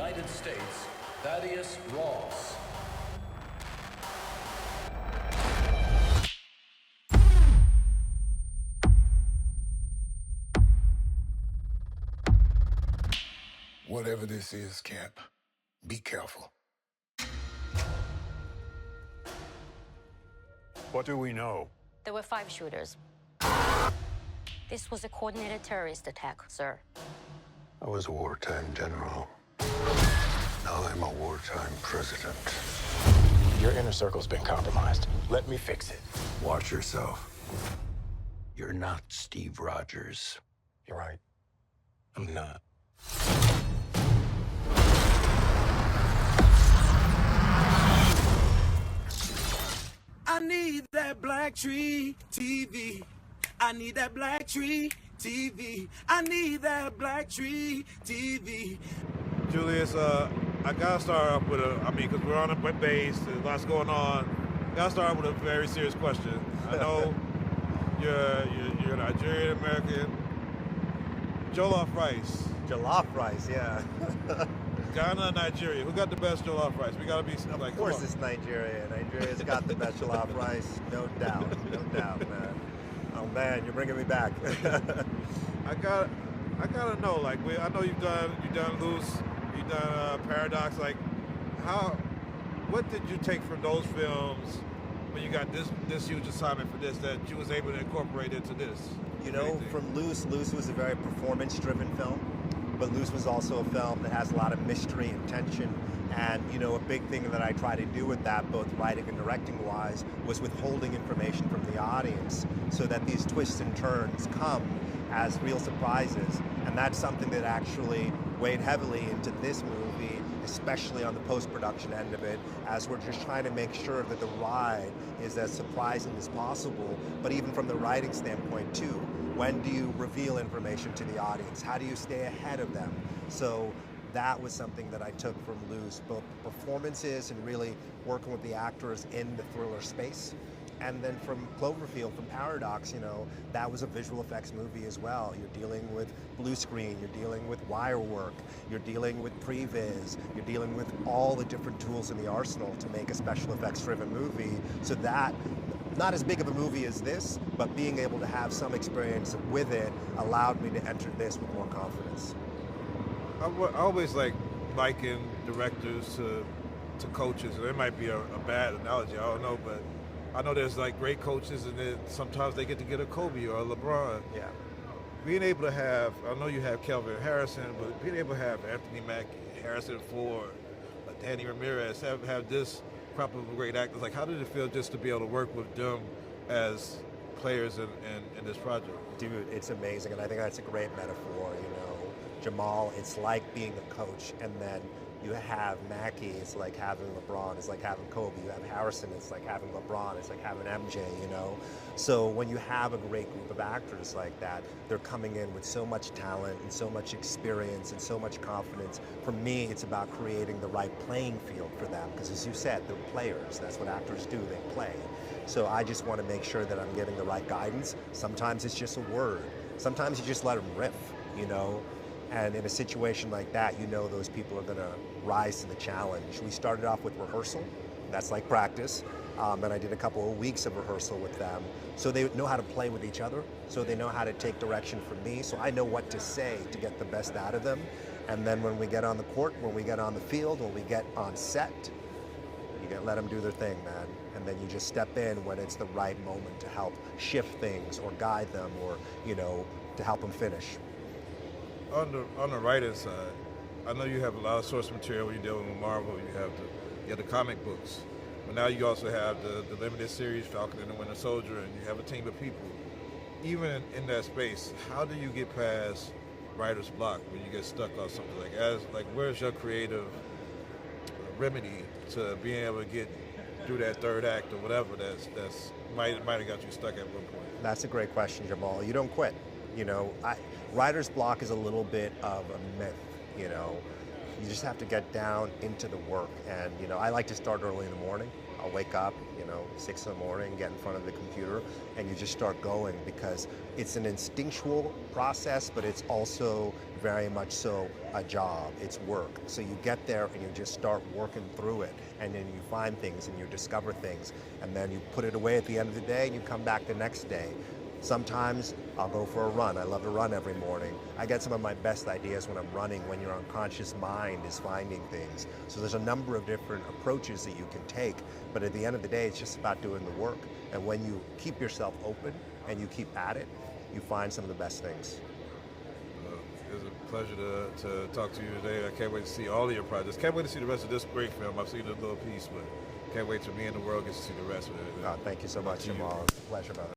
United States, Thaddeus Ross. Whatever this is, Cap, be careful. What do we know? There were 5 shooters. This was a coordinated terrorist attack, sir. I was a wartime general. Now I'm a wartime president. Your inner circle's been compromised. Let me fix it. Watch yourself. You're not Steve Rogers. You're right. I'm not. I need that BlackTree TV. I need that BlackTree TV. I need that BlackTree TV. Julius, I gotta start off with because we're on a base, there's lots going on. Gotta start with a very serious question. I know you're Nigerian American. Jollof rice. Jollof rice, yeah. Ghana, Nigeria. Who got the best jollof rice? We gotta be like. Of course, it's Nigeria. Nigeria's got the best jollof rice, no doubt, man. Oh man, you're bringing me back. I gotta know. Like, I know you've done Luce, you've done Paradox. Like, what did you take from those films when you got this huge assignment for this that you was able to incorporate into this? You know, from Luce was a very performance-driven film. But Luce was also a film that has a lot of mystery and tension. And, you know, a big thing that I try to do with that, both writing and directing-wise, was withholding information from the audience so that these twists and turns come as real surprises. And that's something that actually weighed heavily into this movie, especially on the post-production end of it, as we're just trying to make sure that the ride is as surprising as possible. But even from the writing standpoint, too, when do you reveal information to the audience? How do you stay ahead of them? So that was something that I took from Luce, both performances and really working with the actors in the thriller space. And then from Cloverfield, from Paradox, you know, that was a visual effects movie as well. You're dealing with blue screen, you're dealing with wire work, you're dealing with previs, you're dealing with all the different tools in the arsenal to make a special effects driven movie. So that, not as big of a movie as this, but being able to have some experience with it allowed me to enter this with more confidence. I always liken directors to coaches, and it might be a bad analogy, I don't know, but I know there's like great coaches, and then sometimes they get to get a Kobe or a LeBron. Yeah. Being able to have, I know you have Kelvin Harrison, but being able to have Anthony Mackie, Harrison Ford, Danny Ramirez, have this crop of great actors, like how did it feel just to be able to work with them as players in this project? Dude, it's amazing, and I think that's a great metaphor, you know. Jamal, it's like being a coach, and then you have Mackie, it's like having LeBron, it's like having Kobe. You have Harrison, it's like having LeBron, it's like having MJ, you know? So when you have a great group of actors like that, they're coming in with so much talent and so much experience and so much confidence. For me, it's about creating the right playing field for them, because as you said, they're players. That's what actors do, they play. So I just want to make sure that I'm getting the right guidance. Sometimes it's just a word. Sometimes you just let them riff, you know? And in a situation like that, you know those people are gonna rise to the challenge. We started off with rehearsal, that's like practice, and I did a couple of weeks of rehearsal with them. So they know how to play with each other, so they know how to take direction from me, so I know what to say to get the best out of them. And then when we get on the court, when we get on the field, when we get on set, you gotta let them do their thing, man. And then you just step in when it's the right moment to help shift things or guide them or, you know, to help them finish. On the writing side, I know you have a lot of source material when you're dealing with Marvel. You have the comic books, but now you also have the limited series Falcon and the Winter Soldier, and you have a team of people. Even in that space, how do you get past writer's block when you get stuck on something? Where's your creative remedy to being able to get through that third act or whatever that's might have got you stuck at one point? That's a great question, Jamal. You don't quit. You know, writer's block is a little bit of a myth, you know. You just have to get down into the work. And, you know, I like to start early in the morning. I'll wake up, you know, 6 in the morning, get in front of the computer, and you just start going, because it's an instinctual process, but it's also very much so a job. It's work. So you get there and you just start working through it, and then you find things and you discover things, and then you put it away at the end of the day and you come back the next day. Sometimes I'll go for a run. I love to run every morning. I get some of my best ideas when I'm running, when your unconscious mind is finding things. So there's a number of different approaches that you can take, but at the end of the day, it's just about doing the work. And when you keep yourself open and you keep at it, you find some of the best things. It was a pleasure to talk to you today. I can't wait to see all of your projects. Can't wait to see the rest of this great film. I've seen a little piece, but can't wait till me and the world gets to see the rest of it. Thank you so much, Jamaal. Pleasure, brother.